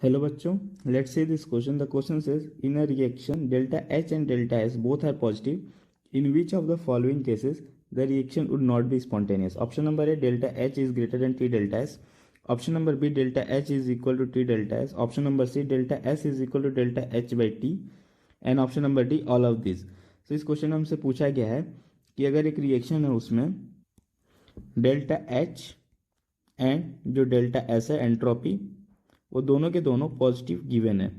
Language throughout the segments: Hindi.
Hello bachcho, let's see this question. The question says, in a reaction, delta H and delta S both are positive. In which of the following cases the reaction would not be spontaneous? Option number A, delta H is greater than T delta S. Option number B, delta H is equal to T delta S. Option number C, delta S is equal to delta H by T. And option number D, all of this. तो इस क्वेश्चन में हमसे पूछा गया है कि अगर एक रिएक्शन है उसमें डेल्टा एच एंड जो डेल्टा एस है एंट्रोपी, वो दोनों के दोनों पॉजिटिव गिवन है.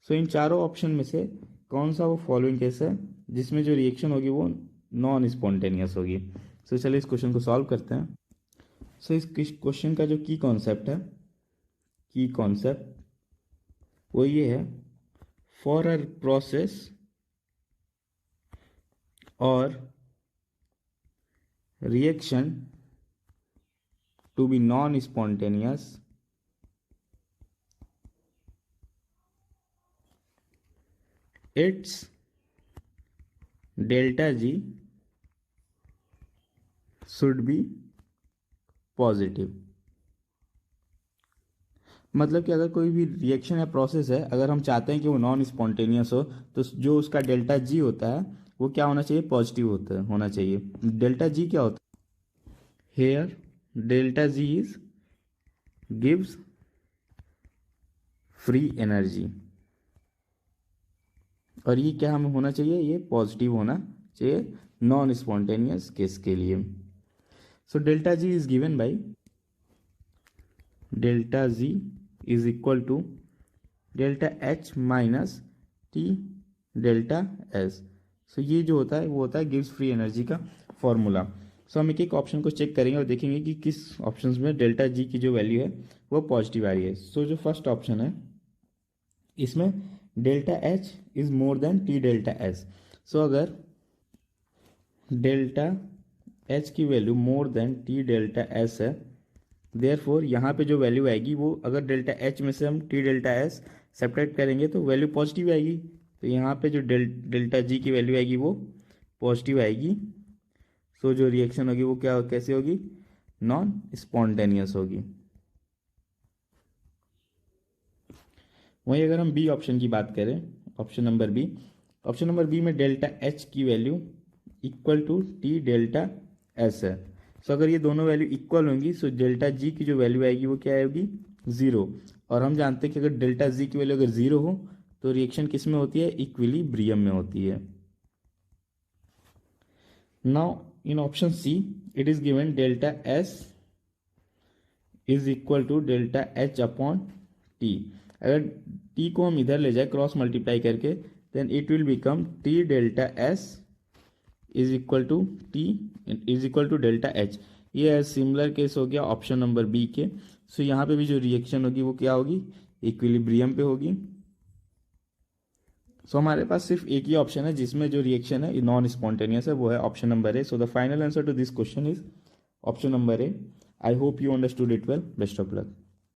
सो इन चारों ऑप्शन में से कौन सा वो फॉलोइंग केस है जिसमें जो रिएक्शन होगी वो नॉन स्पॉन्टेनियस होगी. सो चलिए इस क्वेश्चन को सॉल्व करते हैं. सो इस क्वेश्चन का जो की कॉन्सेप्ट वो ये है, फॉर अ प्रोसेस और reaction to be non spontaneous, its delta G should be positive. मतलब कि अगर कोई भी रिएक्शन या प्रोसेस है, अगर हम चाहते हैं कि वो नॉन स्पॉन्टेनियस हो तो जो उसका डेल्टा जी होता है वो क्या होना चाहिए, पॉजिटिव होना चाहिए. डेल्टा जी क्या होता है, here delta G is gives free energy, और ये क्या हमें होना चाहिए, ये पॉजिटिव होना चाहिए नॉन स्पॉन्टेनियस केस के लिए. So delta G is given by delta G is equal to delta H minus T delta S. So ये जो होता है वो होता है गिव्स फ्री एनर्जी का फॉर्मूला. सो हम एक एक ऑप्शन को चेक करेंगे और देखेंगे कि किस ऑप्शन में डेल्टा जी की जो वैल्यू है वो पॉजिटिव आ रही है. सो जो फर्स्ट ऑप्शन है इसमें delta H is more than T delta S. So अगर डेल्टा एच की value more than T delta S है, देयरफॉर यहाँ पे जो वैल्यू आएगी वो, अगर डेल्टा एच में से हम टी डेल्टा एस सेपरेट करेंगे तो वैल्यू पॉजिटिव आएगी. तो यहाँ पे जो डेल्टा जी की वैल्यू आएगी वो पॉजिटिव आएगी. सो जो रिएक्शन होगी वो क्या कैसे होगी, नॉन स्पॉन्टेनियस होगी. वहीं अगर हम बी ऑप्शन की बात करें, ऑप्शन नंबर बी में डेल्टा एच की value equal to T delta S है. सो अगर ये दोनों वैल्यू इक्वल होंगी सो डेल्टा जी की जो वैल्यू आएगी वो क्या आएगी, ज़ीरो. और हम जानते हैं कि अगर डेल्टा जी की वैल्यू अगर ज़ीरो हो तो रिएक्शन किस में होती है, इक्विलिब्रियम में होती है. Now in option C it is given delta S is equal to delta H upon T. अगर t को हम इधर ले जाए क्रॉस मल्टीप्लाई करके, then it will become t delta s is equal to delta h. ये सिमिलर केस हो गया ऑप्शन नंबर बी के. सो यहाँ पे भी जो रिएक्शन होगी वो क्या होगी, इक्विलिब्रियम पे होगी. सो हमारे पास सिर्फ एक ही ऑप्शन है जिसमें जो रिएक्शन है नॉन स्पॉन्टेनियस है, वो है option number A. So the final answer to this question is option number A. I hope you understood it well. Best of luck.